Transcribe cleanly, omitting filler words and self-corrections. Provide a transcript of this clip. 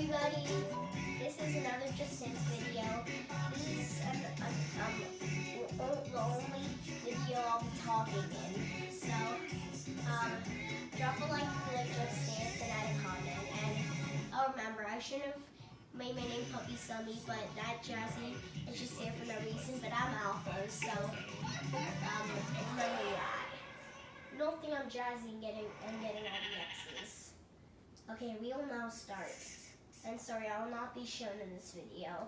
everybody, this is another Just Dance video. This is the only video I'll be talking in. So, drop a like for the Just Dance and add a comment. And remember, I shouldn't have made my name Puppy Summy, but that Jazzy is just there for no reason. But I'm Alpha, so remember that. Don't think I'm Jazzy and getting all the X's. Okay, we will now start. And sorry, I will not be shown in this video.